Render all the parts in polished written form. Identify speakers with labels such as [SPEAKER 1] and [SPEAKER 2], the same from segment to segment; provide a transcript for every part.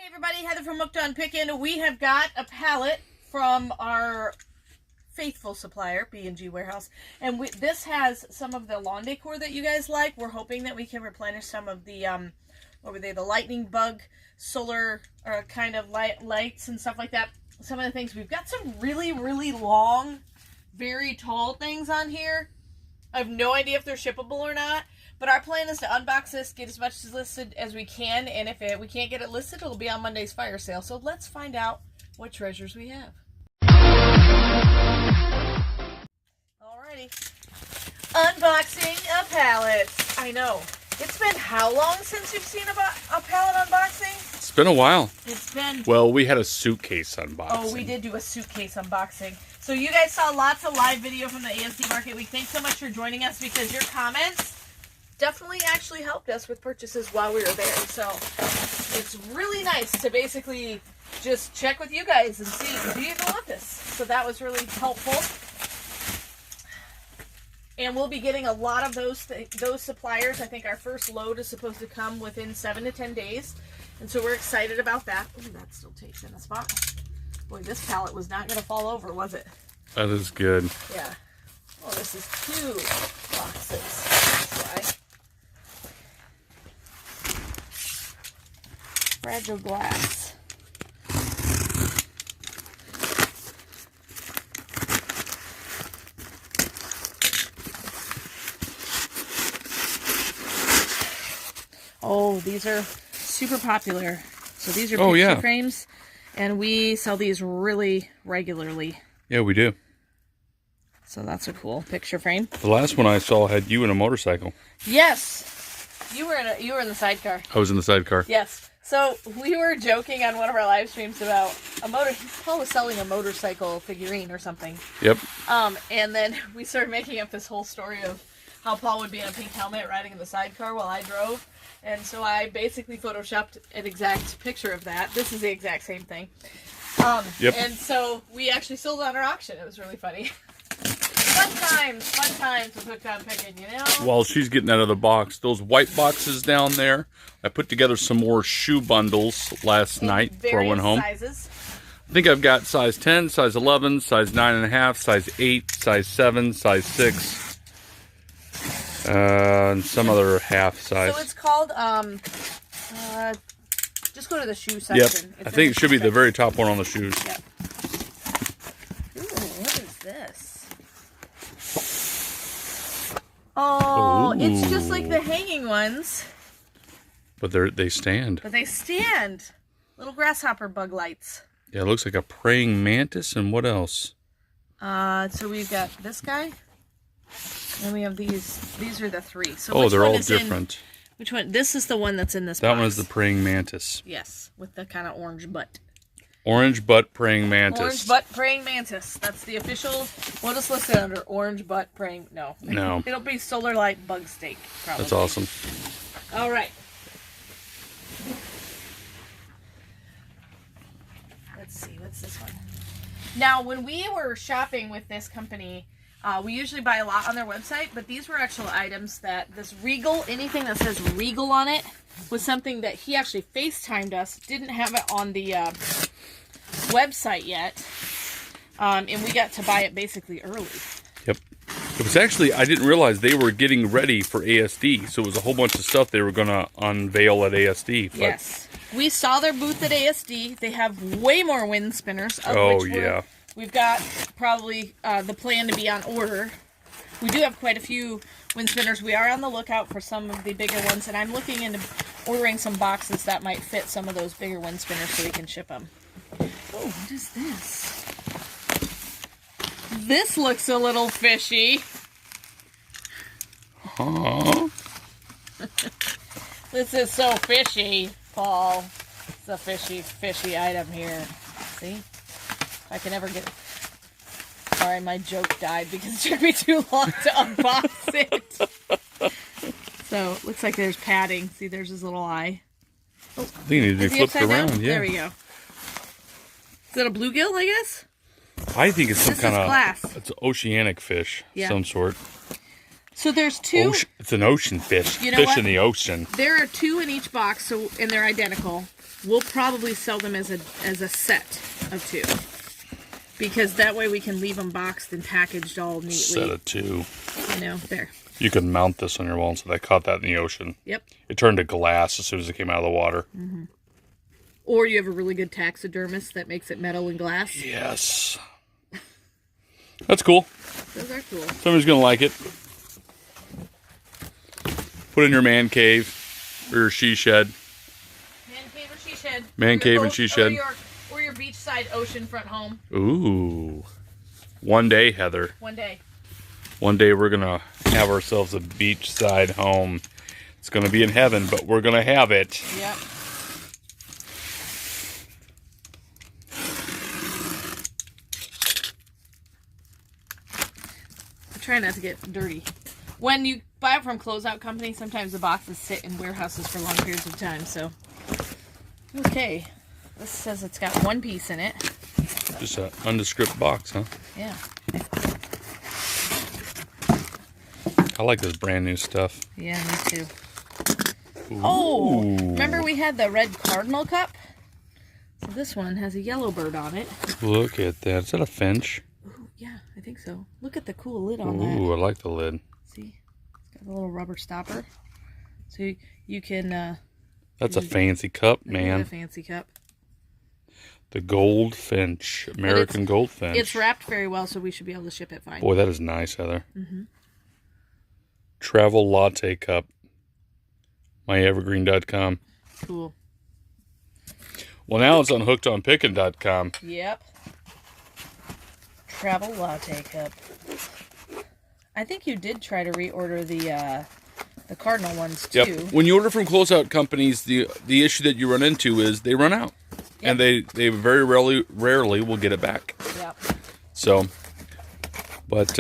[SPEAKER 1] Everybody, Heather from Pickin. We have got a pallet from our faithful supplier, B&G Warehouse, and this has some of the lawn decor that you guys like. We're hoping that we can replenish some of the what were they, the lightning bug solar kind of lights and stuff like that. Some of the things, we've got some really we very tall things on here. I have no idea if they're shippable or not. But our plan is to unbox this, get as much listed as we can, and if we can't get it listed, it'll be on Monday's fire sale. So let's find out what treasures we have. Alrighty. Unboxing a pallet. I know. It's been how long since you've seen a pallet unboxing?
[SPEAKER 2] It's been a while.
[SPEAKER 1] It's been...
[SPEAKER 2] Well, we had a suitcase unboxing.
[SPEAKER 1] Oh, we did do a suitcase unboxing. So you guys saw lots of live video from the ASD Market Week. Thanks so much for joining us because your comments definitely actually helped us with purchases while we were there. So it's really nice to basically just check with you guys and see, do you even want this? So that was really helpful. And we'll be getting a lot of those suppliers. I think our first load is supposed to come within 7 to 10 days. And so we're excited about that. Ooh, that still takes in a spot. Boy, this pallet was not going to fall over, was it?
[SPEAKER 2] That is good.
[SPEAKER 1] Yeah. Oh, this is 2 boxes. That's why. Fragile glass. Oh, these are super popular. So these are picture frames, and we sell these really regularly.
[SPEAKER 2] Yeah, we do.
[SPEAKER 1] So that's a cool picture frame.
[SPEAKER 2] The last one I saw had you in a motorcycle.
[SPEAKER 1] Yes. You were in the sidecar.
[SPEAKER 2] I was in the sidecar.
[SPEAKER 1] Yes. So we were joking on one of our live streams about Paul was selling a motorcycle figurine or something.
[SPEAKER 2] Yep.
[SPEAKER 1] And then we started making up this whole story of how Paul would be in a pink helmet riding in the sidecar while I drove. And so I basically photoshopped an exact picture of that. This is the exact same thing.
[SPEAKER 2] Yep.
[SPEAKER 1] And so we actually sold it on our auction. It was really funny. Fun times with Hooked on Pickin, you know?
[SPEAKER 2] While she's getting out of the box, those white boxes down there, I put together some more shoe bundles last night before I went home.
[SPEAKER 1] Sizes.
[SPEAKER 2] I think I've got size 10, size 11, size 9.5, size 8, size 7, size 6, and some other half size.
[SPEAKER 1] So it's called, just go to the shoe section.
[SPEAKER 2] Yep, I think it should be the very top one on the shoes.
[SPEAKER 1] Yep. Ooh, what is this? Oh, ooh. It's just like the hanging ones.
[SPEAKER 2] But they stand.
[SPEAKER 1] But they stand. Little grasshopper bug lights.
[SPEAKER 2] Yeah, it looks like a praying mantis, and what else?
[SPEAKER 1] So we've got this guy. And we have these. These are the 3. So
[SPEAKER 2] oh, they're all different.
[SPEAKER 1] Which one? This is the one that's in this box.
[SPEAKER 2] That one is the praying mantis.
[SPEAKER 1] Yes, with the kind of orange butt.
[SPEAKER 2] Orange butt praying mantis.
[SPEAKER 1] Orange butt praying mantis. That's the official. We'll just list it under orange butt praying. No. It'll be solar light bug steak, probably.
[SPEAKER 2] That's awesome.
[SPEAKER 1] All right. Let's see. What's this one? Now, when we were shopping with this company, we usually buy a lot on their website, but these were actual items that this Regal, anything that says Regal on it, was something that he actually FaceTimed us. Didn't have it on the website yet, and we got to buy it basically early.
[SPEAKER 2] Yep. It was actually, I didn't realize they were getting ready for ASD, so it was a whole bunch of stuff they were going to unveil at ASD. But...
[SPEAKER 1] Yes. We saw their booth at ASD. They have way more wind spinners. We've got probably the plan to be on order. We do have quite a few wind spinners. We are on the lookout for some of the bigger ones, and I'm looking into ordering some boxes that might fit some of those bigger wind spinners so we can ship them. Oh, what is this? This looks a little fishy.
[SPEAKER 2] Huh?
[SPEAKER 1] This is so fishy, Paul. It's a fishy item here. See? I can never get it. Sorry, my joke died because it took me too long to unbox it. So, looks like there's padding. See, there's his little eye.
[SPEAKER 2] Oh, I think it needs to be flipped around. Yeah.
[SPEAKER 1] There we go. Is that a bluegill, I guess?
[SPEAKER 2] I think it's some kind of
[SPEAKER 1] glass.
[SPEAKER 2] It's an oceanic fish, some sort.
[SPEAKER 1] So there's 2.
[SPEAKER 2] It's an ocean fish.
[SPEAKER 1] You know
[SPEAKER 2] fish
[SPEAKER 1] what?
[SPEAKER 2] in the ocean.
[SPEAKER 1] There are 2 in each box, and they're identical. we'll probably sell them as a set of 2. Because that way we can leave them boxed and packaged all neatly.
[SPEAKER 2] Set of 2.
[SPEAKER 1] You know, there.
[SPEAKER 2] You could mount this on your wall, so they caught that in the ocean.
[SPEAKER 1] Yep.
[SPEAKER 2] It turned to glass as soon as it came out of the water.
[SPEAKER 1] Mm-hmm. Or you have a really good taxidermist that makes it metal and glass.
[SPEAKER 2] Yes. That's cool.
[SPEAKER 1] Those are cool.
[SPEAKER 2] Somebody's going to like it. Put it in your man cave or your she shed.
[SPEAKER 1] Man cave or she shed.
[SPEAKER 2] Man cave and she shed.
[SPEAKER 1] Or your beachside oceanfront home.
[SPEAKER 2] Ooh. One day, Heather.
[SPEAKER 1] One day.
[SPEAKER 2] One day we're going to have ourselves a beachside home. It's going to be in heaven, but we're going to have it.
[SPEAKER 1] Yep. I try not to get dirty. When you buy it from closeout companies, sometimes the boxes sit in warehouses for long periods of time, so. Okay. This says it's got 1 piece in it.
[SPEAKER 2] Just an undescript box, huh?
[SPEAKER 1] Yeah.
[SPEAKER 2] I like this brand new stuff.
[SPEAKER 1] Yeah, me too.
[SPEAKER 2] Ooh.
[SPEAKER 1] Oh, remember we had the red cardinal cup? So this one has a yellow bird on it.
[SPEAKER 2] Look at that. Is that a finch?
[SPEAKER 1] Ooh, yeah, I think so. Look at the cool lid on that.
[SPEAKER 2] Ooh, I like the lid.
[SPEAKER 1] See? It's got a little rubber stopper. So you can...
[SPEAKER 2] That's a fancy cup, man.
[SPEAKER 1] A fancy cup.
[SPEAKER 2] The goldfinch. American goldfinch.
[SPEAKER 1] It's wrapped very well, so we should be able to ship it fine.
[SPEAKER 2] Boy, that is nice, Heather.
[SPEAKER 1] Mm-hmm.
[SPEAKER 2] Travel latte cup. MyEvergreen.com.
[SPEAKER 1] Cool.
[SPEAKER 2] Well, now it's on hookedonpickin.com.
[SPEAKER 1] Yep. Travel latte cup. I think you did try to reorder the cardinal ones too.
[SPEAKER 2] Yep. When you order from closeout companies, the issue that you run into is they run out. Yep. And they very rarely will get it back.
[SPEAKER 1] Yep.
[SPEAKER 2] So, but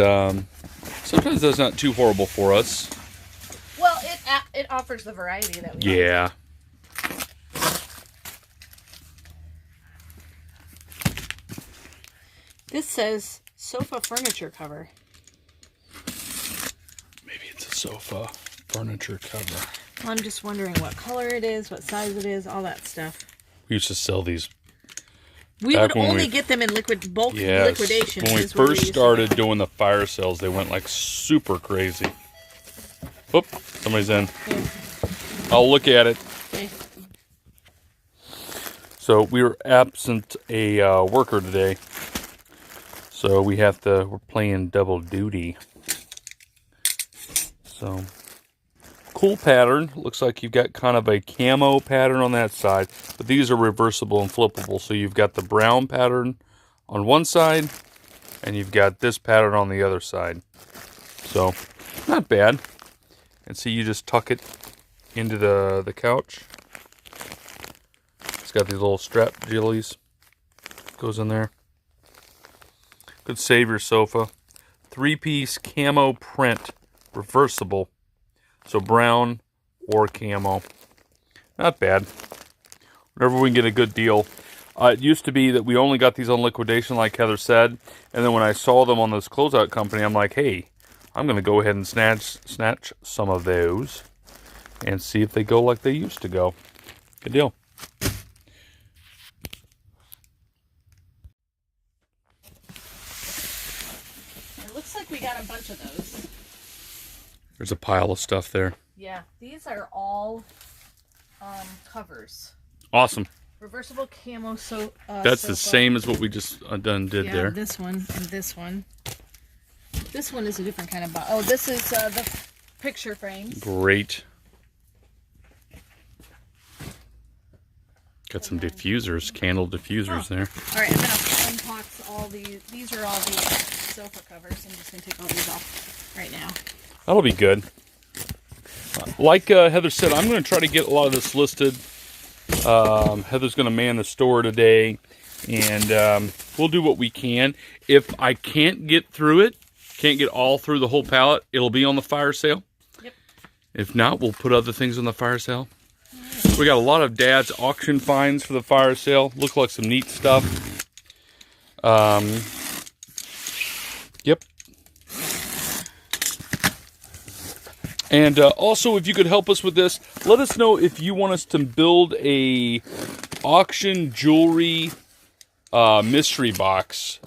[SPEAKER 2] sometimes that's not too horrible for us.
[SPEAKER 1] Well, it offers the variety that we
[SPEAKER 2] Yeah.
[SPEAKER 1] This says sofa furniture cover.
[SPEAKER 2] Maybe it's a sofa furniture cover.
[SPEAKER 1] Well, I'm just wondering what color it is, what size it is, all that stuff.
[SPEAKER 2] We used to sell these.
[SPEAKER 1] We would only get them in bulk liquidation.
[SPEAKER 2] When we first started doing the fire sales, they went like super crazy. Oop, somebody's in.
[SPEAKER 1] Yeah.
[SPEAKER 2] I'll look at it.
[SPEAKER 1] Okay.
[SPEAKER 2] So we were absent a worker today. So we're playing double duty. So, cool pattern. Looks like you've got kind of a camo pattern on that side. But these are reversible and flippable. So you've got the brown pattern on one side. And you've got this pattern on the other side. So, not bad. And see, you just tuck it into the couch. It's got these little strap jillies. Goes in there. Could save your sofa. 3-piece camo print. Reversible. So brown or camo. Not bad. Whenever we can get a good deal. It used to be that we only got these on liquidation, like Heather said. And then when I saw them on this closeout company, I'm like, hey, I'm going to go ahead and snatch some of those. And see if they go like they used to go. Good deal.
[SPEAKER 1] It looks like we got a bunch of those.
[SPEAKER 2] There's a pile of stuff there.
[SPEAKER 1] Yeah, these are all covers.
[SPEAKER 2] Awesome.
[SPEAKER 1] Reversible camo
[SPEAKER 2] That's the same as what we just did there.
[SPEAKER 1] This one and this one. This one is a different kind of box. Oh, this is the picture frames.
[SPEAKER 2] Great. Got some diffusers, candle diffusers there.
[SPEAKER 1] All right, I'm going to unbox all these. These are all the sofa covers. I'm just going to take all these off right now.
[SPEAKER 2] That'll be good. Like Heather said, I'm going to try to get a lot of this listed. Heather's going to man the store today, and we'll do what we can. If I can't get through it, can't get all through the whole pallet, it'll be on the fire sale.
[SPEAKER 1] Yep. If
[SPEAKER 2] not, we'll put other things on the fire sale. We got a lot of Dad's auction finds for the fire sale. Look like some neat stuff. Yep. And also, if you could help us with this, let us know if you want us to build a auction jewelry mystery box.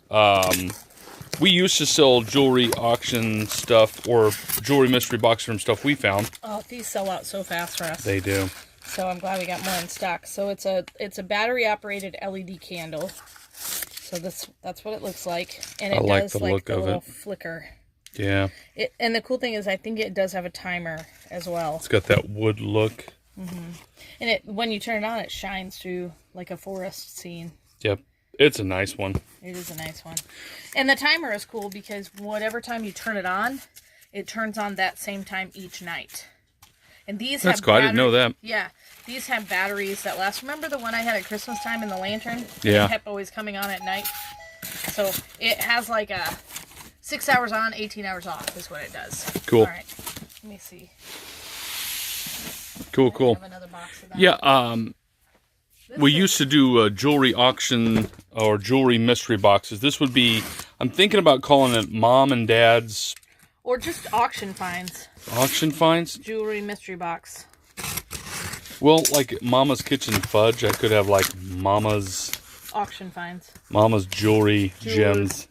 [SPEAKER 2] We used to sell jewelry auction stuff or jewelry mystery box from stuff we found.
[SPEAKER 1] Oh, these sell out so fast for us.
[SPEAKER 2] They do.
[SPEAKER 1] So I'm glad we got more in stock. So it's a battery operated LED candle. So that's what it looks like, and it does like look of it. Flicker.
[SPEAKER 2] Yeah.
[SPEAKER 1] And the cool thing is, I think it does have a timer as well.
[SPEAKER 2] It's got that wood look.
[SPEAKER 1] And when you turn it on, it shines through like a forest scene.
[SPEAKER 2] Yep. It's a nice one.
[SPEAKER 1] It is a nice one. And the timer is cool because whatever time you turn it on, it turns on that same time each night. And these
[SPEAKER 2] That's cool. I didn't know that.
[SPEAKER 1] Yeah. These have batteries that last. Remember the one I had at Christmas time in the lantern?
[SPEAKER 2] Yeah.
[SPEAKER 1] It kept always coming on at night. So it has like a 6 hours on, 18 hours off is what it does.
[SPEAKER 2] Cool.
[SPEAKER 1] All right. Let me see.
[SPEAKER 2] Cool.
[SPEAKER 1] I have another box of that.
[SPEAKER 2] Yeah. We used to do jewelry auction or jewelry mystery boxes. This would be, I'm thinking about calling it Mom and Dad's.
[SPEAKER 1] Or just auction finds.
[SPEAKER 2] Auction finds?
[SPEAKER 1] Jewelry mystery box.
[SPEAKER 2] Well, like Mama's Kitchen Fudge, I could have like Mama's...
[SPEAKER 1] Auction finds.
[SPEAKER 2] Mama's Jewelry Gems.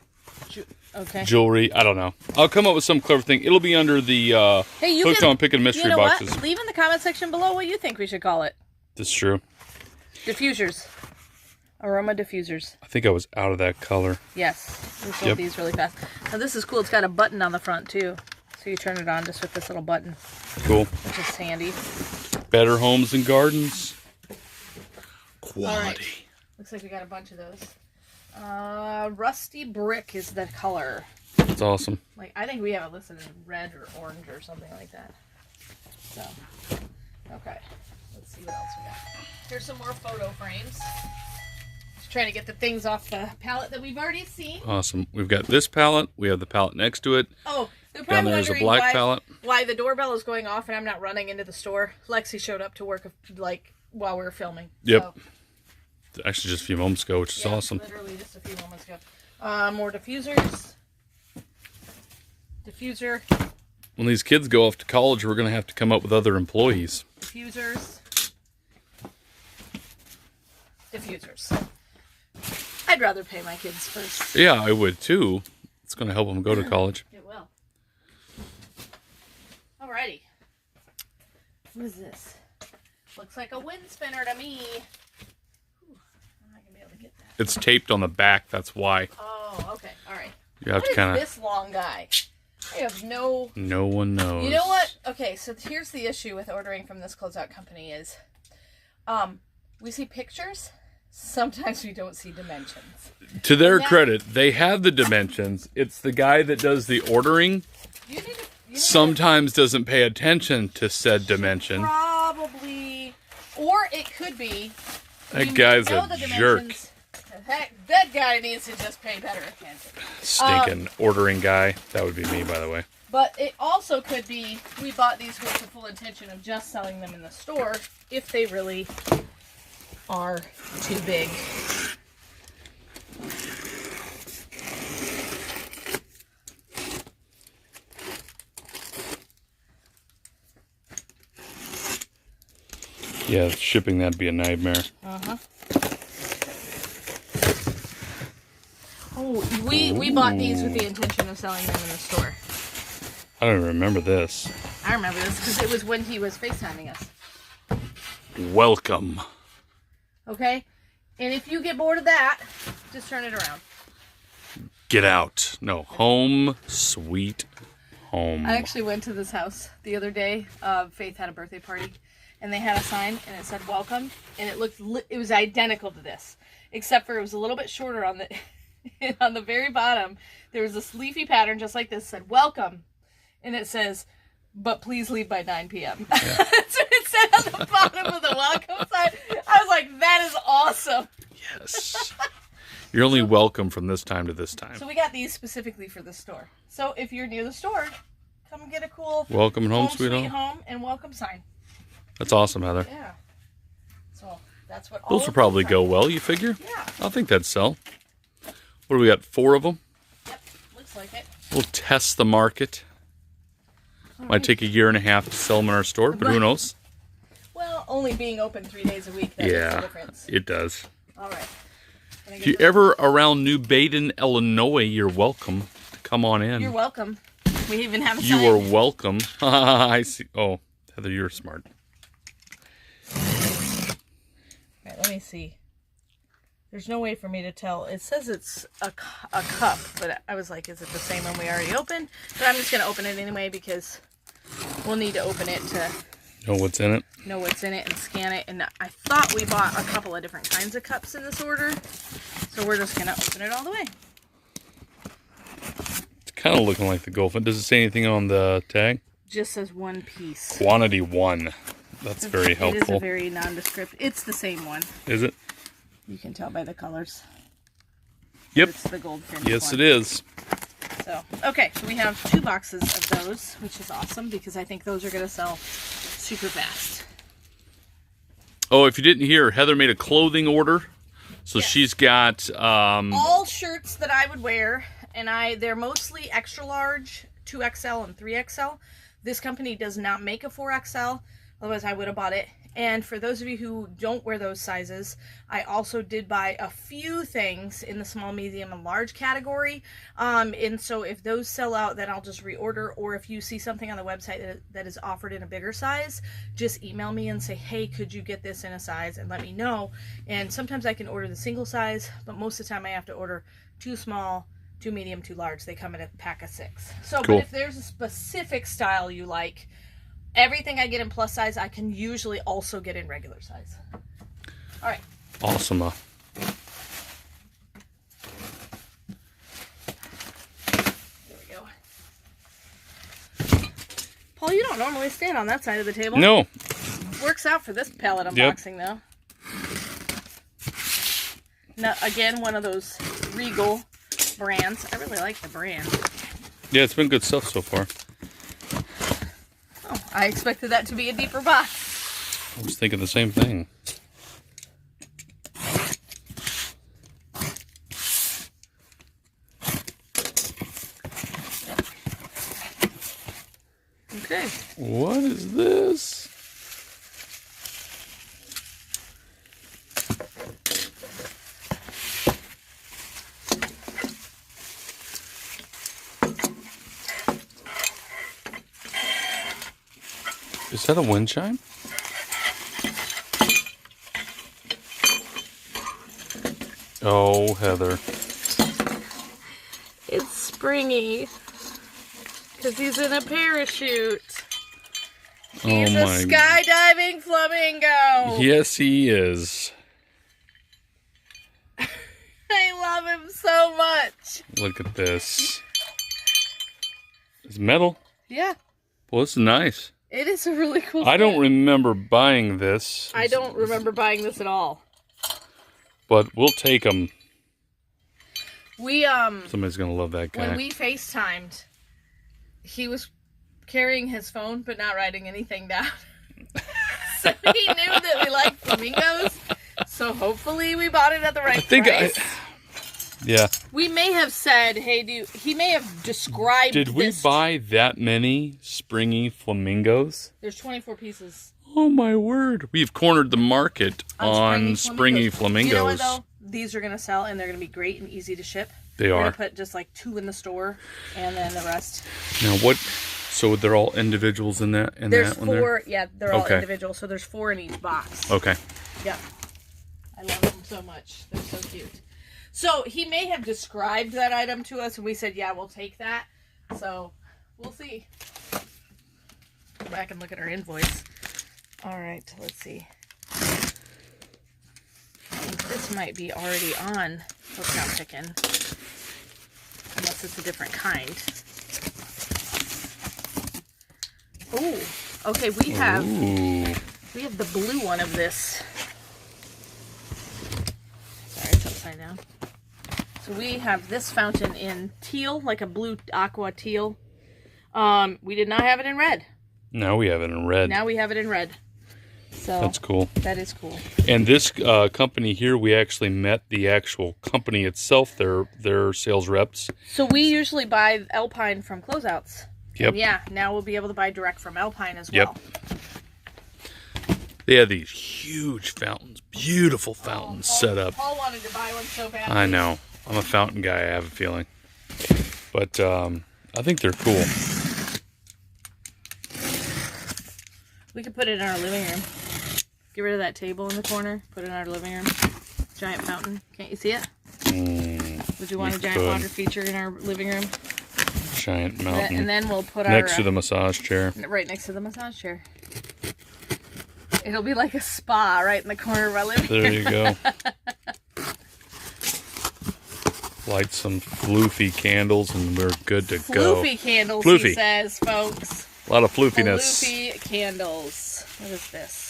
[SPEAKER 1] Okay.
[SPEAKER 2] Jewelry, I don't know. I'll come up with some clever thing. It'll be under the Hooked on Pickin mystery boxes.
[SPEAKER 1] What? Leave in the comment section below what you think we should call it.
[SPEAKER 2] That's true.
[SPEAKER 1] Diffusers. Aroma diffusers.
[SPEAKER 2] I think I was out of that color.
[SPEAKER 1] Yes. We sold these really fast. Now this is cool. It's got a button on the front too. So you turn it on just with this little button.
[SPEAKER 2] Cool.
[SPEAKER 1] Which is handy.
[SPEAKER 2] Better Homes and Gardens. Quality.
[SPEAKER 1] Right. Looks like we got a bunch of those. Rusty brick is the color.
[SPEAKER 2] That's awesome.
[SPEAKER 1] Like, I think we have it listed in red or orange or something like that. So, okay. Let's see what else we got. Here's some more photo frames. Just trying to get the things off the pallet that we've already seen.
[SPEAKER 2] Awesome. We've got this pallet. We have the pallet next to it.
[SPEAKER 1] Oh, they're
[SPEAKER 2] down
[SPEAKER 1] probably
[SPEAKER 2] there's a
[SPEAKER 1] wondering
[SPEAKER 2] black pallet.
[SPEAKER 1] why the doorbell is going off and I'm not running into the store. Lexi showed up to work like while we were filming.
[SPEAKER 2] Yep.
[SPEAKER 1] So,
[SPEAKER 2] actually just a few moments ago, which is awesome.
[SPEAKER 1] Literally just a few moments ago. More diffusers. Diffuser.
[SPEAKER 2] When these kids go off to college, we're going to have to come up with other employees.
[SPEAKER 1] Diffusers. Diffusers. I'd rather pay my kids first.
[SPEAKER 2] Yeah, I would too. It's going to help them go to college.
[SPEAKER 1] It will. Alrighty. What is this? Looks like a wind spinner to me. Ooh, I'm not going to be able to get that.
[SPEAKER 2] It's taped on the back, that's why.
[SPEAKER 1] Oh, okay. Alright.
[SPEAKER 2] You have to kind of...
[SPEAKER 1] this long guy? I have no...
[SPEAKER 2] No one knows.
[SPEAKER 1] You know what? Okay, so here's the issue with ordering from this closeout company is... we see pictures. Sometimes we don't see dimensions.
[SPEAKER 2] To their credit, they have the dimensions. It's the guy that does the ordering sometimes doesn't pay attention to said dimension.
[SPEAKER 1] Probably. Or it could be...
[SPEAKER 2] That guy's a jerk.
[SPEAKER 1] That guy needs to just pay better attention.
[SPEAKER 2] Stinking ordering guy. That would be me, by the way.
[SPEAKER 1] But it also could be we bought these with the full intention of just selling them in the store if they really are too big.
[SPEAKER 2] Yeah, shipping that'd be a nightmare.
[SPEAKER 1] Uh-huh. Oh, we bought these with the intention of selling them in the store.
[SPEAKER 2] I don't remember this.
[SPEAKER 1] I remember this because it was when he was FaceTiming us.
[SPEAKER 2] Welcome.
[SPEAKER 1] Okay? And if you get bored of that, just turn it around.
[SPEAKER 2] Get out. No, home, sweet home.
[SPEAKER 1] I actually went to this house the other day. Faith had a birthday party. And they had a sign, and it said welcome. And it was identical to this. Except for it was a little bit shorter on the... And on the very bottom, there was this leafy pattern just like this, said welcome. And it says, but please leave by 9 p.m. Yeah. That's what it said on the bottom of the welcome sign. I was like, that is awesome.
[SPEAKER 2] Yes. You're only welcome from this time to this time.
[SPEAKER 1] So we got these specifically for the store. So if you're near the store, come get a cool
[SPEAKER 2] welcome home, sweet home
[SPEAKER 1] and welcome sign.
[SPEAKER 2] That's awesome, Heather.
[SPEAKER 1] Yeah. So that's what
[SPEAKER 2] those will probably go well, you figure?
[SPEAKER 1] Yeah.
[SPEAKER 2] I think that'd sell. What do we got? 4 of them?
[SPEAKER 1] Yep. Looks like it.
[SPEAKER 2] We'll test the market. Might take a year and a half to sell them in our store, but who knows?
[SPEAKER 1] Well, only being open 3 days a week, that makes a difference.
[SPEAKER 2] It does.
[SPEAKER 1] All right.
[SPEAKER 2] If you're ever around New Baden, Illinois, you're welcome to come on in.
[SPEAKER 1] You're welcome. We even have a
[SPEAKER 2] You
[SPEAKER 1] sign.
[SPEAKER 2] are welcome. I see. Oh, Heather, you're smart.
[SPEAKER 1] All right, let me see. There's no way for me to tell. It says it's a cup, but I was like, is it the same one we already opened? But I'm just going to open it anyway because we'll need to open it to
[SPEAKER 2] Know what's in it?
[SPEAKER 1] Know what's in it and scan it. And I thought we bought a couple of different kinds of cups in this order. So we're just going to open it all the way.
[SPEAKER 2] It's kind of looking like the Goldfin. Does it say anything on the tag?
[SPEAKER 1] Just says 1 piece.
[SPEAKER 2] Quantity 1. That's very helpful.
[SPEAKER 1] It is a very nondescript. It's the same one.
[SPEAKER 2] Is it?
[SPEAKER 1] You can tell by the colors.
[SPEAKER 2] Yep.
[SPEAKER 1] It's the Goldfinch
[SPEAKER 2] Yes,
[SPEAKER 1] one.
[SPEAKER 2] it is.
[SPEAKER 1] So, okay, so we have 2 boxes of those, which is awesome because I think those are going to sell super fast.
[SPEAKER 2] Oh, if you didn't hear, Heather made a clothing order. So
[SPEAKER 1] Yes.
[SPEAKER 2] she's got...
[SPEAKER 1] all shirts that I would wear, and they're mostly extra large, 2XL and 3XL. This company does not make a 4XL, otherwise I would have bought it. And for those of you who don't wear those sizes, I also did buy a few things in the small, medium, and large category. And so if those sell out, then I'll just reorder. Or if you see something on the website that is offered in a bigger size, just email me and say, hey, could you get this in a size? And let me know. And sometimes I can order the single size, but most of the time I have to order 2 small, 2 medium, 2 large. They come in a pack of 6. So,
[SPEAKER 2] Cool.
[SPEAKER 1] But if there's a specific style you like, everything I get in plus size, I can usually also get in regular size. All right.
[SPEAKER 2] Awesome.
[SPEAKER 1] There we go. Paul, you don't normally stand on that side of the table.
[SPEAKER 2] No.
[SPEAKER 1] Works out for this pallet unboxing, though. Now, again, one of those Regal brands. I really like the brand.
[SPEAKER 2] Yeah, it's been good stuff so far.
[SPEAKER 1] Oh, I expected that to be a deeper box.
[SPEAKER 2] I was thinking the same thing.
[SPEAKER 1] Okay.
[SPEAKER 2] What is this? Is that a wind chime? Oh, Heather.
[SPEAKER 1] It's springy. Because he's in a parachute. He's a skydiving flamingo.
[SPEAKER 2] Yes, he is.
[SPEAKER 1] I love him so much.
[SPEAKER 2] Look at this. It's metal.
[SPEAKER 1] Yeah,
[SPEAKER 2] Well, this is nice.
[SPEAKER 1] it is a really cool
[SPEAKER 2] I don't
[SPEAKER 1] set.
[SPEAKER 2] remember buying this.
[SPEAKER 1] I don't remember buying this at all.
[SPEAKER 2] But we'll take them.
[SPEAKER 1] We,
[SPEAKER 2] Somebody's going to love that guy.
[SPEAKER 1] when we FaceTimed, he was carrying his phone but not writing anything down. So he knew that we liked flamingos. So hopefully we bought it at the right price.
[SPEAKER 2] Yeah.
[SPEAKER 1] We may have said, hey, he may have described
[SPEAKER 2] Did we
[SPEAKER 1] this.
[SPEAKER 2] buy that many springy flamingos?
[SPEAKER 1] There's 24 pieces.
[SPEAKER 2] Oh my word. We've cornered the market on springy flamingos.
[SPEAKER 1] You know what, though? These are going to sell, and they're going to be great and easy to ship.
[SPEAKER 2] They
[SPEAKER 1] We're
[SPEAKER 2] are.
[SPEAKER 1] going to put just like 2 in the store, and then the rest.
[SPEAKER 2] Now what? So they're all individuals in that?
[SPEAKER 1] There's
[SPEAKER 2] that one
[SPEAKER 1] 4. Yeah, they're all
[SPEAKER 2] Okay.
[SPEAKER 1] individual, so there's 4 in each box.
[SPEAKER 2] There? Okay.
[SPEAKER 1] Yeah. I love them so much. They're so cute. So he may have described that item to us, and we said, yeah, we'll take that. So we'll see. Go back and look at our invoice. All right, let's see. I think this might be already on Hook Not Pickin, unless it's a different kind. Oh, okay. We have the blue one of this. Sorry, it's upside down. So we have this fountain in teal, like a blue aqua teal. We did not have it in red.
[SPEAKER 2] Now we have it in red.
[SPEAKER 1] Now we have it in red. So
[SPEAKER 2] That's cool.
[SPEAKER 1] that is cool.
[SPEAKER 2] And this company here, we actually met the actual company itself, their sales reps.
[SPEAKER 1] So we usually buy Alpine from closeouts.
[SPEAKER 2] Yep.
[SPEAKER 1] And yeah, now we'll be able to buy direct from Alpine as well.
[SPEAKER 2] Yep. They have these huge fountains, beautiful fountains set up.
[SPEAKER 1] Paul wanted to buy one so bad.
[SPEAKER 2] I know. I'm a fountain guy, I have a feeling. But I think they're cool.
[SPEAKER 1] We could put it in our living room. Get rid of that table in the corner. Put it in our living room. Giant fountain. Can't you see it? Would you want a giant water feature in our living room?
[SPEAKER 2] Giant mountain.
[SPEAKER 1] And then we'll put
[SPEAKER 2] next to the massage chair.
[SPEAKER 1] Right next to the massage chair. It'll be like a spa right in the corner of our living room.
[SPEAKER 2] There you go. Light some floofy candles and we're good to go.
[SPEAKER 1] Floofy candles,
[SPEAKER 2] floofy.
[SPEAKER 1] He says, folks.
[SPEAKER 2] A lot of floofiness.
[SPEAKER 1] Floofy candles. What is this?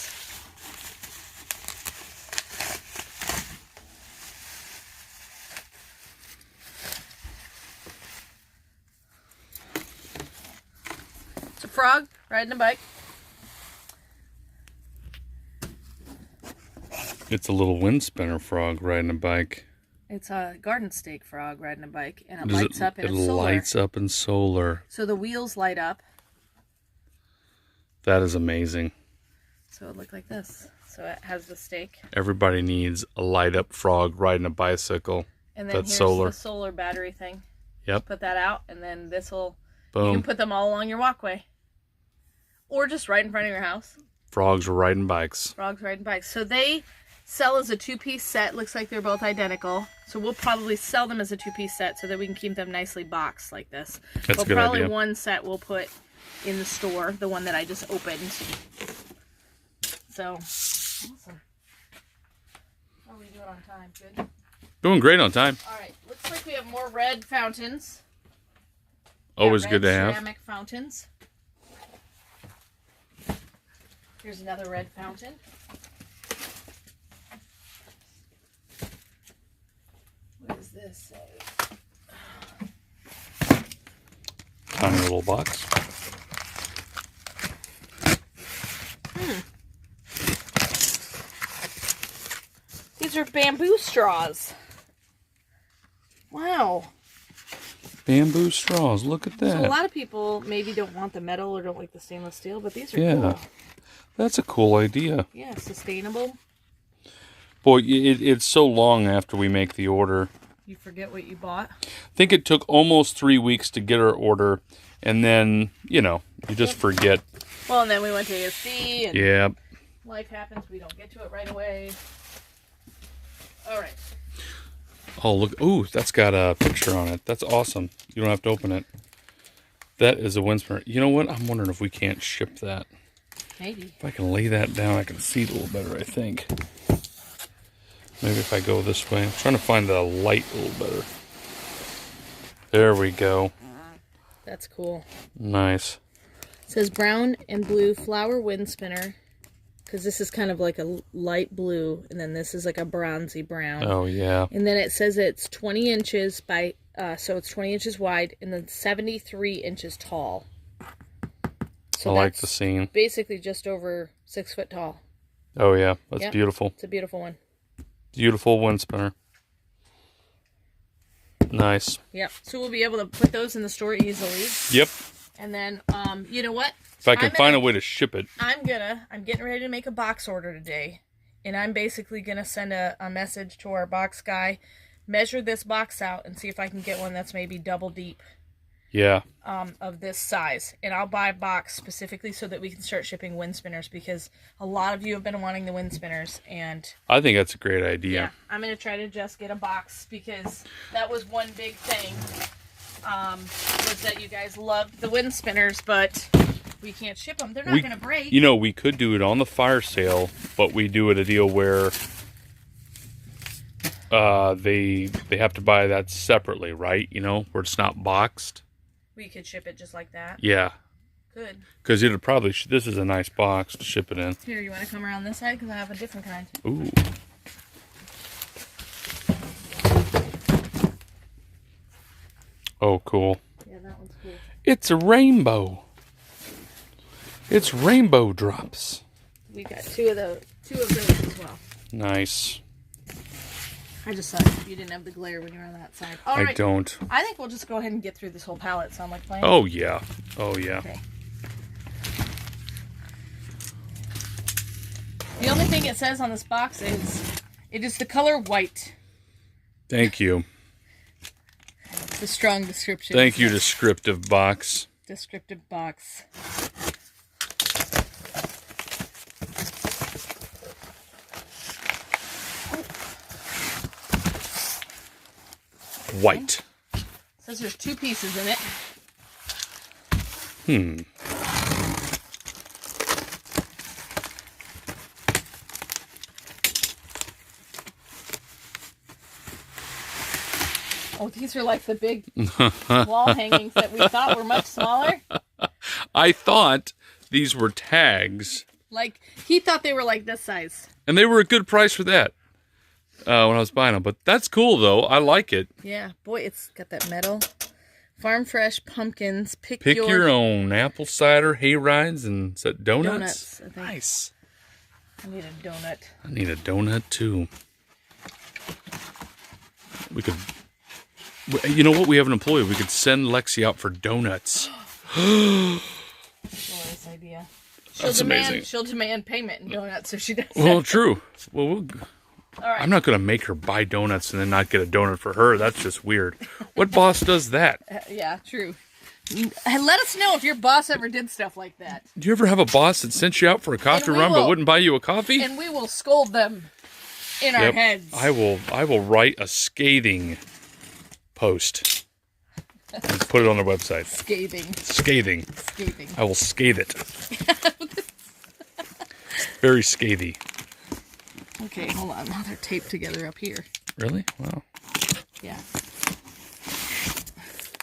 [SPEAKER 1] It's a frog riding a bike.
[SPEAKER 2] It's a little wind spinner frog riding a bike.
[SPEAKER 1] It's a garden stake frog riding a bike, and it lights up in solar.
[SPEAKER 2] It lights up in solar.
[SPEAKER 1] So the wheels light up.
[SPEAKER 2] That is amazing.
[SPEAKER 1] So it looked like this. So it has the stake.
[SPEAKER 2] Everybody needs a light up frog riding a bicycle.
[SPEAKER 1] And then
[SPEAKER 2] that's
[SPEAKER 1] here's
[SPEAKER 2] solar.
[SPEAKER 1] the solar battery thing.
[SPEAKER 2] Yep.
[SPEAKER 1] Put that out, and then this will.
[SPEAKER 2] Boom.
[SPEAKER 1] You can put them all along your walkway, or just right in front of your house.
[SPEAKER 2] Frogs are riding bikes.
[SPEAKER 1] Frogs riding bikes. So they sell as a two-piece set. Looks like they're both identical. So we'll probably sell them as a two-piece set so that we can keep them nicely boxed like this.
[SPEAKER 2] That's a good
[SPEAKER 1] probably
[SPEAKER 2] idea.
[SPEAKER 1] One set we'll put in the store, the one that I just opened. So, awesome. How are we doing on time? Good?
[SPEAKER 2] Doing great on time.
[SPEAKER 1] All right. Looks like we have more red fountains.
[SPEAKER 2] Always
[SPEAKER 1] red
[SPEAKER 2] good to have.
[SPEAKER 1] ceramic fountains. Here's another red fountain. What does this say?
[SPEAKER 2] Tiny little box.
[SPEAKER 1] These are bamboo straws. Wow.
[SPEAKER 2] Bamboo straws. Look at that.
[SPEAKER 1] So a lot of people maybe don't want the metal or don't like the stainless steel, but these are cool.
[SPEAKER 2] That's a cool idea.
[SPEAKER 1] Yeah, sustainable.
[SPEAKER 2] Boy, it's so long after we make the order.
[SPEAKER 1] You forget what you bought.
[SPEAKER 2] I think it took almost 3 weeks to get our order, and then, you just forget.
[SPEAKER 1] Well, and then we went to ASD, and
[SPEAKER 2] Yeah.
[SPEAKER 1] life happens. We don't get to it right away. All right.
[SPEAKER 2] Oh, look. Ooh, that's got a picture on it. That's awesome. You don't have to open it. That is a wind spinner. You know what? I'm wondering if we can't ship that.
[SPEAKER 1] Maybe.
[SPEAKER 2] If I can lay that down, I can see it a little better, I think. Maybe if I go this way. I'm trying to find the light a little better. There we go.
[SPEAKER 1] That's cool.
[SPEAKER 2] Nice.
[SPEAKER 1] It says brown and blue flower wind spinner. Because this is kind of like a light blue. And then this is like a bronzy brown.
[SPEAKER 2] Oh, yeah.
[SPEAKER 1] And then it says it's 20 inches by... so it's 20 inches wide and then 73 inches tall. So
[SPEAKER 2] I like the scene.
[SPEAKER 1] Basically just over 6 foot tall.
[SPEAKER 2] Oh, yeah. That's
[SPEAKER 1] Yep.
[SPEAKER 2] beautiful.
[SPEAKER 1] It's a beautiful one.
[SPEAKER 2] Beautiful wind spinner. Nice.
[SPEAKER 1] Yep. So we'll be able to put those in the store easily.
[SPEAKER 2] Yep.
[SPEAKER 1] And then, you know what?
[SPEAKER 2] If I can find a way to ship it.
[SPEAKER 1] I'm getting ready to make a box order today. And I'm basically going to send a message to our box guy, measure this box out, and see if I can get one that's maybe double deep.
[SPEAKER 2] Yeah.
[SPEAKER 1] Of this size. And I'll buy a box specifically so that we can start shipping wind spinners, because a lot of you have been wanting the wind spinners, and
[SPEAKER 2] I think that's a great idea.
[SPEAKER 1] yeah, I'm going to try to just get a box, because that was one big thing, was that you guys loved the wind spinners, but we can't ship them. They're not going to break.
[SPEAKER 2] We could do it on the fire sale, but we do it a deal where they have to buy that separately, right? Where it's not boxed.
[SPEAKER 1] We could ship it just like that.
[SPEAKER 2] Yeah.
[SPEAKER 1] Good.
[SPEAKER 2] Because it'll probably... This is a nice box to ship it in.
[SPEAKER 1] Here, you want to come around this side? Because I have a different kind.
[SPEAKER 2] Ooh. Oh, cool.
[SPEAKER 1] Yeah, that one's cool.
[SPEAKER 2] It's a rainbow. It's rainbow drops.
[SPEAKER 1] We got two of those as well.
[SPEAKER 2] Nice.
[SPEAKER 1] I just thought you didn't have the glare when you were on that side. All right.
[SPEAKER 2] I don't.
[SPEAKER 1] I think we'll just go ahead and get through this whole palette. Sound like playing?
[SPEAKER 2] Oh, yeah. Oh, yeah.
[SPEAKER 1] Okay. The only thing it says on this box is it is the color white.
[SPEAKER 2] Thank you.
[SPEAKER 1] It's a strong description.
[SPEAKER 2] Thank you, descriptive box.
[SPEAKER 1] Descriptive box.
[SPEAKER 2] White.
[SPEAKER 1] It says there's 2 pieces in it. Oh, these are like the big wall hangings that we thought were much smaller.
[SPEAKER 2] I thought these were tags.
[SPEAKER 1] Like, he thought they were like this size.
[SPEAKER 2] And they were a good price for that when I was buying them. But that's cool, though. I like it.
[SPEAKER 1] Yeah, boy, it's got that metal. Farm fresh pumpkins. Pick
[SPEAKER 2] your own. Apple cider, hay rides, and is that donuts?
[SPEAKER 1] Donuts, I think.
[SPEAKER 2] Nice.
[SPEAKER 1] I need a donut.
[SPEAKER 2] I need a donut, too. We could... You know what? We have an employee. We could send Lexi out for donuts.
[SPEAKER 1] Glorious idea.
[SPEAKER 2] That's amazing.
[SPEAKER 1] She'll demand payment in donuts if she does that.
[SPEAKER 2] Well, true. Well,
[SPEAKER 1] All right.
[SPEAKER 2] I'm not going to make her buy donuts and then not get a donut for her. That's just weird. What boss does that?
[SPEAKER 1] Yeah, true. Let us know if your boss ever did stuff like that.
[SPEAKER 2] Do you ever have a boss that sent you out for a coffee run but wouldn't buy you a coffee?
[SPEAKER 1] And we will scold them in our heads.
[SPEAKER 2] I will write a scathing post and put it on their website. Scathing. I will scathe it. Very scathy.
[SPEAKER 1] Okay, hold on. Now they're taped together up here.
[SPEAKER 2] Really? Wow.
[SPEAKER 1] Yeah.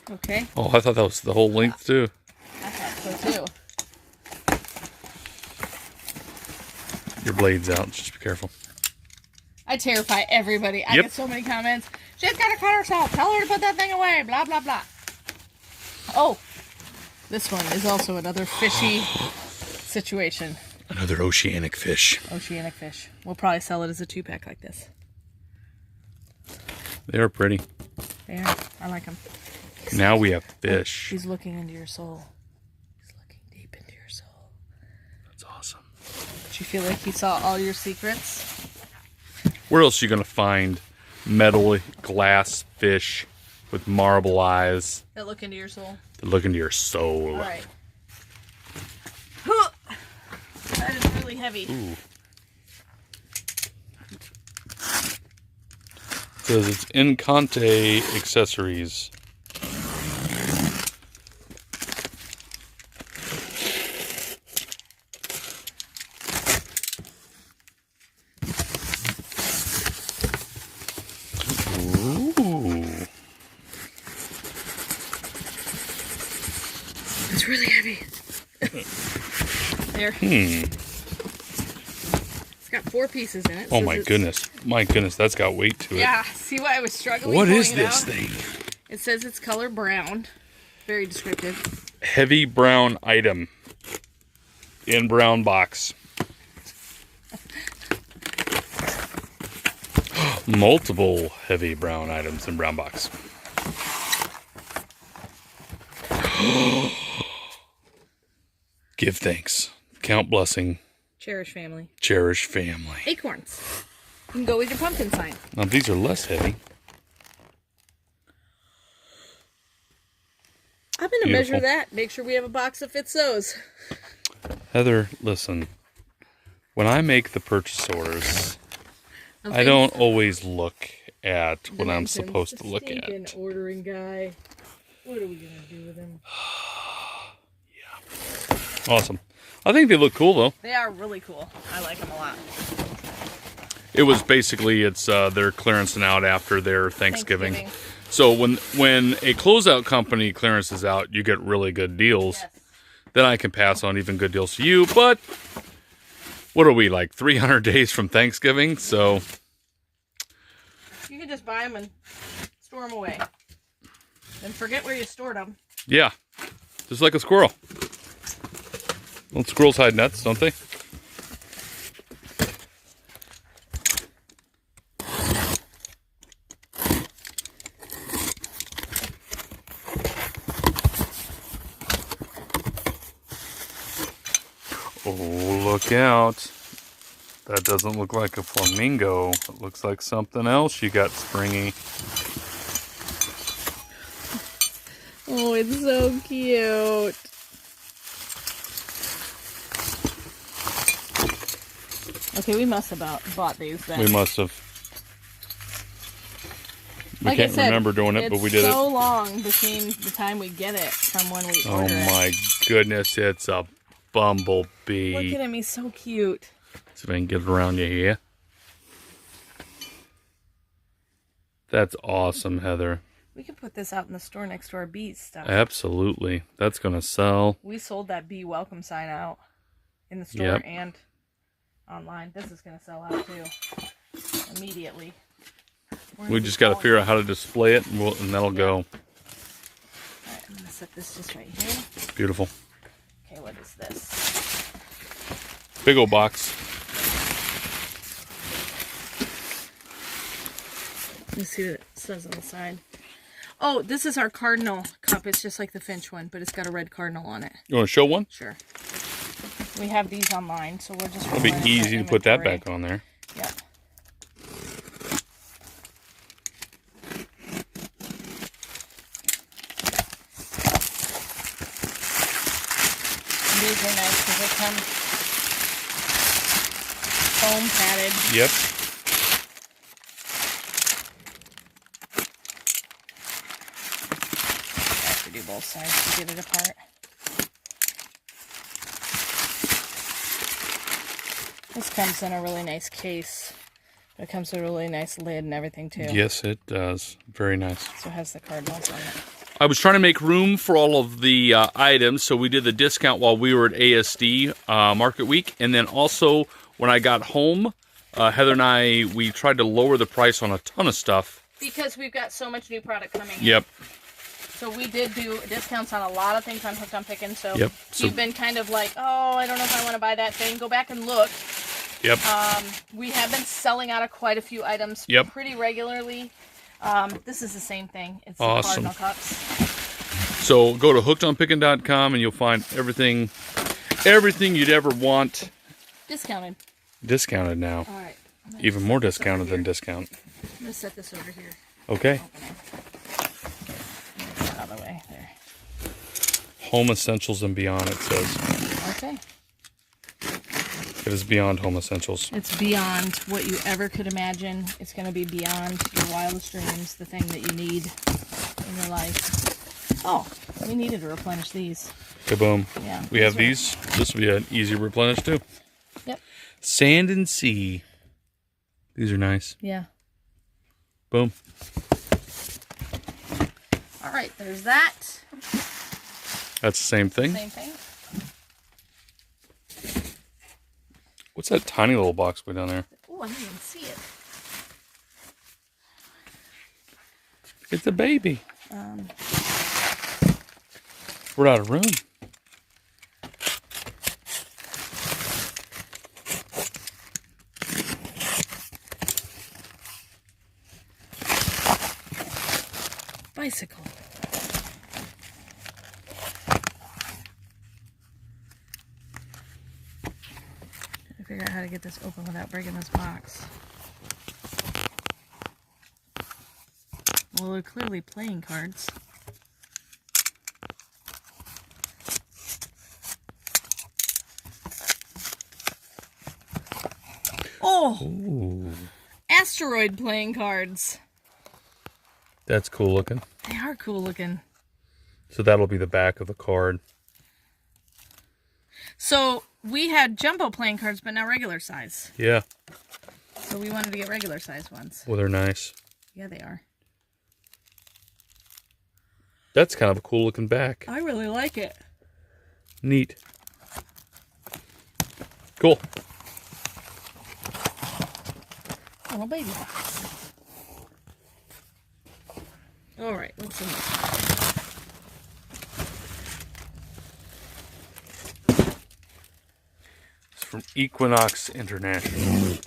[SPEAKER 1] Okay.
[SPEAKER 2] Oh, I thought that was the whole length too.
[SPEAKER 1] I thought so too.
[SPEAKER 2] Your blade's out. Just be careful.
[SPEAKER 1] I terrify everybody. I get so many comments. She's got to cut herself. Tell her to put that thing away. Blah, blah, blah. Oh, this one is also another fishy situation.
[SPEAKER 2] Another oceanic fish.
[SPEAKER 1] Oceanic fish. We'll probably sell it as a 2-pack like this.
[SPEAKER 2] They are pretty.
[SPEAKER 1] They are. I like them.
[SPEAKER 2] Now we have fish.
[SPEAKER 1] He's looking into your soul. He's looking deep into your soul.
[SPEAKER 2] That's awesome.
[SPEAKER 1] Did you feel like he saw all your secrets?
[SPEAKER 2] Where else are you going to find metal glass fish with marble eyes
[SPEAKER 1] That look into your soul?
[SPEAKER 2] that look into your soul?
[SPEAKER 1] All right. That is really heavy.
[SPEAKER 2] Ooh. Because it's Encante accessories. Ooh.
[SPEAKER 1] It's really heavy. There. It's got 4 pieces in it.
[SPEAKER 2] Oh my goodness. My goodness, that's got weight to it.
[SPEAKER 1] Yeah, see why I was struggling?
[SPEAKER 2] What is
[SPEAKER 1] pulling it
[SPEAKER 2] this
[SPEAKER 1] out?
[SPEAKER 2] thing?
[SPEAKER 1] It says it's color brown. Very descriptive.
[SPEAKER 2] Heavy brown item. In brown box. Multiple heavy brown items in brown box. Give thanks. Count blessing.
[SPEAKER 1] Cherish family.
[SPEAKER 2] Cherish family.
[SPEAKER 1] Acorns. You can go with your pumpkin sign.
[SPEAKER 2] Now these are less heavy.
[SPEAKER 1] I'm going to measure that. Make sure we have a box that fits those.
[SPEAKER 2] Heather, listen. When I make the purchase orders, I don't always look at what I'm supposed to look at.
[SPEAKER 1] Ordering guy. What are we going to do with him?
[SPEAKER 2] Yeah. Awesome. I think they look cool, though.
[SPEAKER 1] They are really cool. I like them a lot.
[SPEAKER 2] It was basically, they're clearancing out after their Thanksgiving. So when a closeout company clearances out, you get really good deals.
[SPEAKER 1] Yes.
[SPEAKER 2] Then I can pass on even good deals to you. But what are we, like 300 days from Thanksgiving? So
[SPEAKER 1] you can just buy them and store them away. And forget where you stored them.
[SPEAKER 2] Yeah, just like a squirrel. Well, squirrels hide nuts, don't they? Oh, look out. That doesn't look like a flamingo. It looks like something else you got, Springy.
[SPEAKER 1] Oh, it's so cute. Okay, we must have bought these then.
[SPEAKER 2] We must have. We
[SPEAKER 1] Like
[SPEAKER 2] can't
[SPEAKER 1] I said,
[SPEAKER 2] remember doing it, but we did it.
[SPEAKER 1] It's so long between the time we get it from when we order it.
[SPEAKER 2] Oh my goodness, it's a bumblebee.
[SPEAKER 1] Look at him, he's so cute.
[SPEAKER 2] See if I can get it around you here. That's awesome, Heather.
[SPEAKER 1] We could put this out in the store next to our bees stuff.
[SPEAKER 2] Absolutely. That's going to sell.
[SPEAKER 1] We sold that bee welcome sign out in the store and online. This is going to sell out too. Immediately.
[SPEAKER 2] We just got to figure out how to display it, and, that'll go.
[SPEAKER 1] All right, I'm going to set this just right here.
[SPEAKER 2] Beautiful.
[SPEAKER 1] Okay, what is this?
[SPEAKER 2] Big old box.
[SPEAKER 1] Let me see what it says on the side. Oh, this is our cardinal cup. It's just like the Finch one, but it's got a red cardinal on it.
[SPEAKER 2] You want to show one?
[SPEAKER 1] Sure. We have these online, so we're just...
[SPEAKER 2] It'll be easy to put that back on there.
[SPEAKER 1] Yep. These are nice because they come foam padded.
[SPEAKER 2] Yep.
[SPEAKER 1] I have to do both sides to get it apart. This comes in a really nice case. It comes with a really nice lid and everything too.
[SPEAKER 2] Yes, it does. Very nice.
[SPEAKER 1] So it has the cardinals on it.
[SPEAKER 2] I was trying to make room for all of the items, so we did the discount while we were at ASD Market Week. And then also, when I got home, Heather and I, we tried to lower the price on a ton of stuff.
[SPEAKER 1] Because we've got so much new product coming in.
[SPEAKER 2] Yep.
[SPEAKER 1] So we did do discounts on a lot of things on Hooked on Pickin. So
[SPEAKER 2] yep.
[SPEAKER 1] You've been kind of like, oh, I don't know if I want to buy that thing. Go back and look.
[SPEAKER 2] Yep.
[SPEAKER 1] We have been selling out of quite a few items pretty regularly. This is the same thing. It's
[SPEAKER 2] awesome.
[SPEAKER 1] the cardinal cups.
[SPEAKER 2] So go to hookedonpickin.com and you'll find everything you'd ever want.
[SPEAKER 1] Discounted.
[SPEAKER 2] Discounted now.
[SPEAKER 1] All right.
[SPEAKER 2] Even more discounted than discount.
[SPEAKER 1] I'm going to set this over here.
[SPEAKER 2] Okay.
[SPEAKER 1] Get that out of the way. There.
[SPEAKER 2] Home Essentials and Beyond, it says.
[SPEAKER 1] Okay.
[SPEAKER 2] It is beyond home essentials.
[SPEAKER 1] It's beyond what you ever could imagine. It's going to be beyond your wildest dreams, the thing that you need in your life. Oh, we needed to replenish these.
[SPEAKER 2] Kaboom.
[SPEAKER 1] Yeah.
[SPEAKER 2] We have these. This will be an easy replenish too.
[SPEAKER 1] Yep.
[SPEAKER 2] Sand and Sea. These are nice.
[SPEAKER 1] Yeah.
[SPEAKER 2] Boom.
[SPEAKER 1] All right, there's that.
[SPEAKER 2] That's the same thing.
[SPEAKER 1] Same thing.
[SPEAKER 2] What's that tiny little box way down there?
[SPEAKER 1] Oh, I didn't even see it.
[SPEAKER 2] It's a baby. We're out of room.
[SPEAKER 1] Bicycle. Figure out how to get this open without breaking this box. Well, they're clearly playing cards. Oh!
[SPEAKER 2] Ooh.
[SPEAKER 1] Asteroid playing cards.
[SPEAKER 2] That's cool looking.
[SPEAKER 1] They are cool looking.
[SPEAKER 2] So that'll be the back of the card.
[SPEAKER 1] So we had jumbo playing cards, but not regular size.
[SPEAKER 2] Yeah.
[SPEAKER 1] So we wanted to get regular size ones.
[SPEAKER 2] Well, they're nice.
[SPEAKER 1] Yeah, they are.
[SPEAKER 2] That's kind of a cool looking back.
[SPEAKER 1] I really like it.
[SPEAKER 2] Neat. Cool.
[SPEAKER 1] Little baby box. All right, let's see.
[SPEAKER 2] It's from Equinox International.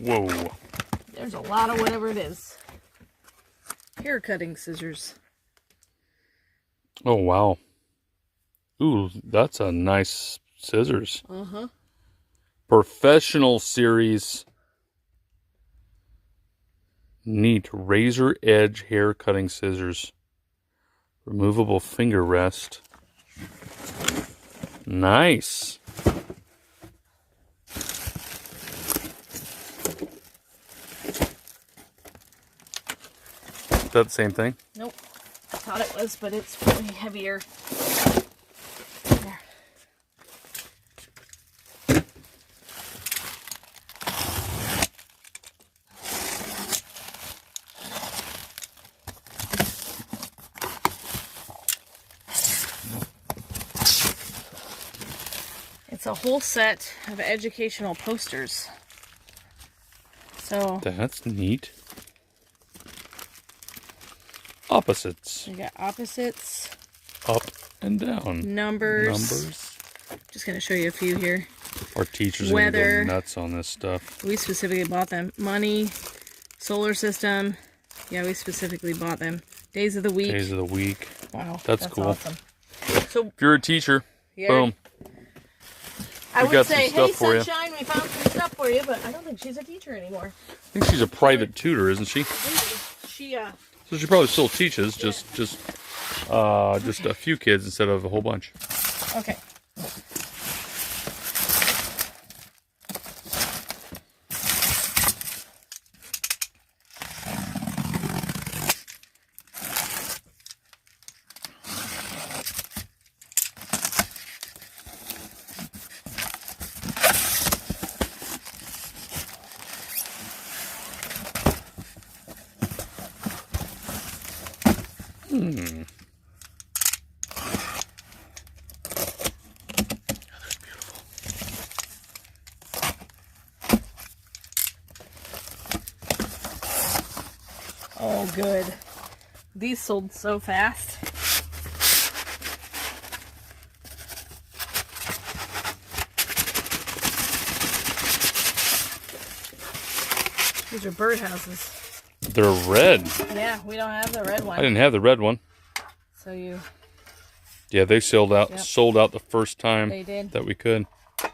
[SPEAKER 2] Whoa.
[SPEAKER 1] There's a lot of whatever it is. Hair cutting scissors.
[SPEAKER 2] Oh, wow. Ooh, that's a nice scissors.
[SPEAKER 1] Uh-huh.
[SPEAKER 2] Professional series. Neat. Razor edge hair cutting scissors. Removable finger rest. Nice. Is that the same thing?
[SPEAKER 1] Nope. I thought it was, but it's probably heavier. There. It's a whole set of educational posters. So
[SPEAKER 2] That's neat. Opposites.
[SPEAKER 1] we got opposites,
[SPEAKER 2] Up and down.
[SPEAKER 1] numbers. Just going to show you a few here.
[SPEAKER 2] Our teachers are going to
[SPEAKER 1] Weather.
[SPEAKER 2] go nuts on this stuff.
[SPEAKER 1] We specifically bought them. Money, solar system. Yeah, we specifically bought them. Days of the week.
[SPEAKER 2] Days of the week.
[SPEAKER 1] Wow,
[SPEAKER 2] That's cool.
[SPEAKER 1] Awesome. So
[SPEAKER 2] If you're a teacher,
[SPEAKER 1] yeah,
[SPEAKER 2] boom.
[SPEAKER 1] I
[SPEAKER 2] We
[SPEAKER 1] would
[SPEAKER 2] got some
[SPEAKER 1] say,
[SPEAKER 2] stuff
[SPEAKER 1] hey,
[SPEAKER 2] for you."
[SPEAKER 1] Sunshine, we found some stuff for you, but I don't think she's a teacher anymore.
[SPEAKER 2] I think she's a private tutor, isn't she?
[SPEAKER 1] She,
[SPEAKER 2] So she probably still teaches, just a few kids instead of a whole bunch.
[SPEAKER 1] okay. Oh, good. These sold so fast. These are birdhouses.
[SPEAKER 2] They're red.
[SPEAKER 1] Yeah, we don't have the red
[SPEAKER 2] I
[SPEAKER 1] one.
[SPEAKER 2] didn't have the red one.
[SPEAKER 1] So you,
[SPEAKER 2] Yeah, they sold out.
[SPEAKER 1] Yep.
[SPEAKER 2] Sold out the first time
[SPEAKER 1] they did.
[SPEAKER 2] that we could.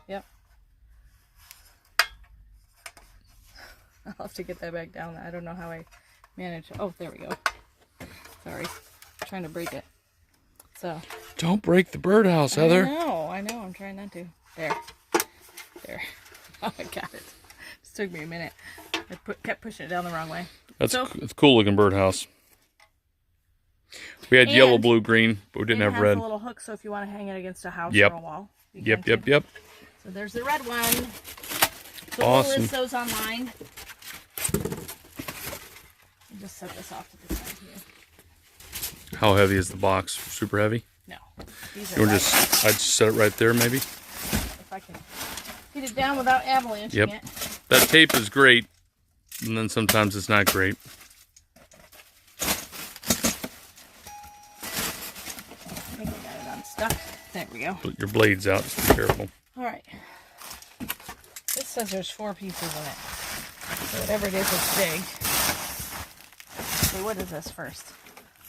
[SPEAKER 1] Yep. I'll have to get that back down. I don't know how I managed. Oh, there we go. Sorry. Trying to break it. So.
[SPEAKER 2] Don't break the birdhouse, Heather.
[SPEAKER 1] I know. I'm trying not to. There. There. Oh, I got it. Just took me a minute. I kept pushing it down the wrong way.
[SPEAKER 2] It's
[SPEAKER 1] So-
[SPEAKER 2] a cool looking birdhouse. We had
[SPEAKER 1] And-
[SPEAKER 2] yellow, blue, green, but we didn't
[SPEAKER 1] And
[SPEAKER 2] have
[SPEAKER 1] it has
[SPEAKER 2] red.
[SPEAKER 1] a little hook, so if you want to hang it against a house
[SPEAKER 2] Yep.
[SPEAKER 1] or a wall. you
[SPEAKER 2] Yep,
[SPEAKER 1] can
[SPEAKER 2] yep,
[SPEAKER 1] too.
[SPEAKER 2] yep.
[SPEAKER 1] So there's the red one. So
[SPEAKER 2] Awesome.
[SPEAKER 1] we'll list those online. I'll just set this off to the side here.
[SPEAKER 2] How heavy is the box? Super heavy?
[SPEAKER 1] No. These
[SPEAKER 2] You
[SPEAKER 1] are
[SPEAKER 2] want
[SPEAKER 1] light.
[SPEAKER 2] just, I'd set it right there, maybe.
[SPEAKER 1] If I can get it down without avalanching
[SPEAKER 2] Yep.
[SPEAKER 1] it.
[SPEAKER 2] That tape is great, and then sometimes it's not great.
[SPEAKER 1] I think I got it unstuck. There we go.
[SPEAKER 2] Put your blades out, just be careful.
[SPEAKER 1] All right. This says there's 4 pieces in it. So whatever it is, it's big. Okay, what is this first?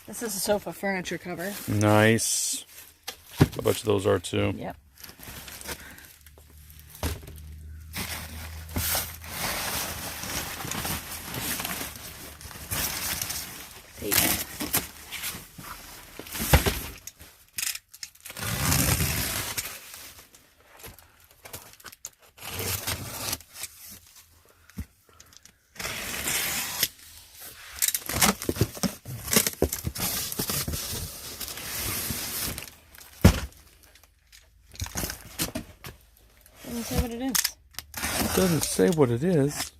[SPEAKER 1] This is a sofa furniture cover.
[SPEAKER 2] Nice. I bet you those are too.
[SPEAKER 1] Yep. Tape. Doesn't say what it is.
[SPEAKER 2] It doesn't say what it is.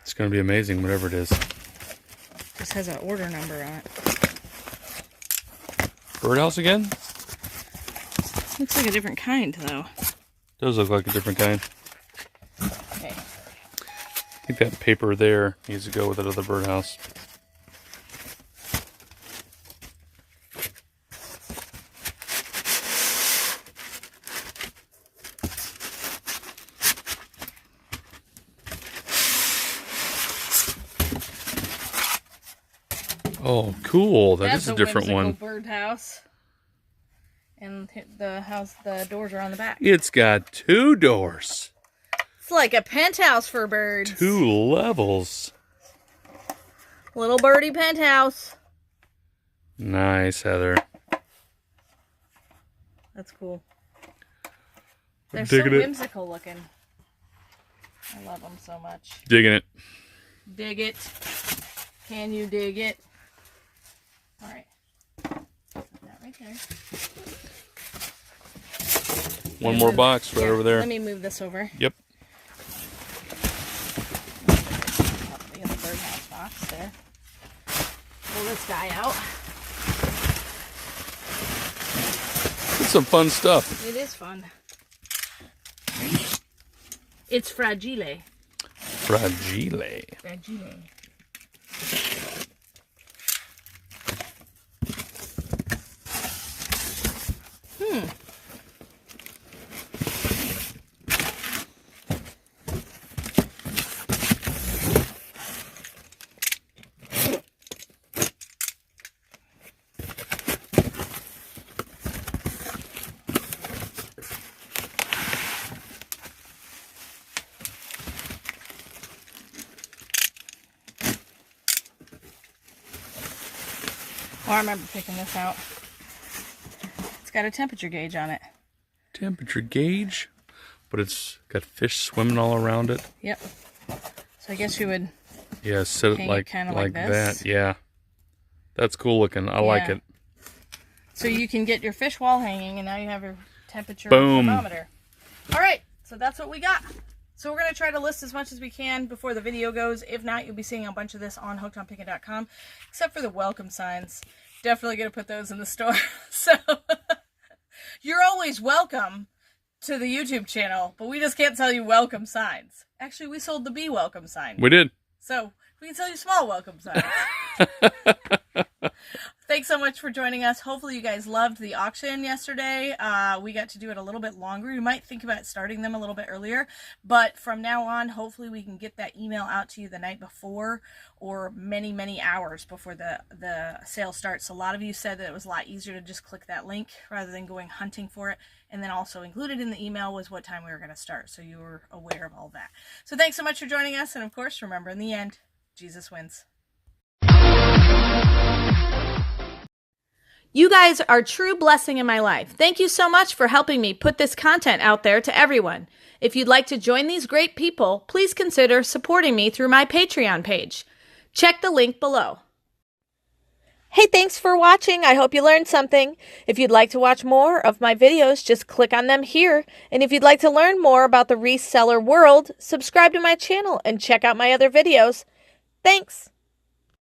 [SPEAKER 2] It's going to be amazing, whatever it is.
[SPEAKER 1] Just has an order number on it.
[SPEAKER 2] Birdhouse again?
[SPEAKER 1] Looks like a different kind, though.
[SPEAKER 2] Does look like a different kind.
[SPEAKER 1] Okay.
[SPEAKER 2] I think that paper there needs to go with that other birdhouse. Oh, cool.
[SPEAKER 1] That's
[SPEAKER 2] is a different one.
[SPEAKER 1] Birdhouse. And the doors are on the back.
[SPEAKER 2] It's got 2 doors.
[SPEAKER 1] It's like a penthouse for birds.
[SPEAKER 2] 2 levels.
[SPEAKER 1] Little birdie penthouse.
[SPEAKER 2] Nice, Heather.
[SPEAKER 1] That's cool. They're so whimsical looking. I love them so much.
[SPEAKER 2] Digging it.
[SPEAKER 1] Dig it. Can you dig it? All right. Put that right there.
[SPEAKER 2] One more box right over there.
[SPEAKER 1] Let me move this over.
[SPEAKER 2] Yep.
[SPEAKER 1] The other birdhouse box there. Pull this guy out.
[SPEAKER 2] It's some fun stuff.
[SPEAKER 1] It is fun. It's fragile.
[SPEAKER 2] Fragile.
[SPEAKER 1] Fragile. Oh, I remember picking this out. It's got a temperature gauge on it.
[SPEAKER 2] Temperature gauge? But it's got fish swimming all around it.
[SPEAKER 1] Yep. So I guess you would
[SPEAKER 2] set it like that. Yeah. That's cool looking. I like it.
[SPEAKER 1] So you can get your fish wall hanging, and now you have your temperature
[SPEAKER 2] Boom.
[SPEAKER 1] thermometer. All right. So that's what we got. So we're going to try to list as much as we can before the video goes. If not, you'll be seeing a bunch of this on hookedonpickin.com, except for the welcome signs. Definitely going to put those in the store. So you're always welcome to the YouTube channel, but we just can't tell you welcome signs. Actually, we sold the bee welcome sign.
[SPEAKER 2] We did.
[SPEAKER 1] So we can tell you small welcome signs. Thanks so much for joining us. Hopefully you guys loved the auction yesterday. We got to do it a little bit longer. You might think about starting them a little bit earlier, but from now on, hopefully we can get that email out to you the night before or many, many hours before the sale starts. A lot of you said that it was a lot easier to just click that link rather than going hunting for it. And then also included in the email was what time we were going to start, so you were aware of all that. So thanks so much for joining us, and of course, remember, in the end, Jesus wins. You guys are a true blessing in my life. Thank you so much for helping me put this content out there to everyone. If you'd like to join these great people, please consider supporting me through my Patreon page. Check the link below. Hey, thanks for watching. I hope you learned something. If you'd like to watch more of my videos, just click on them here. And if you'd like to learn more about the reseller world, subscribe to my channel and check out my other videos. Thanks.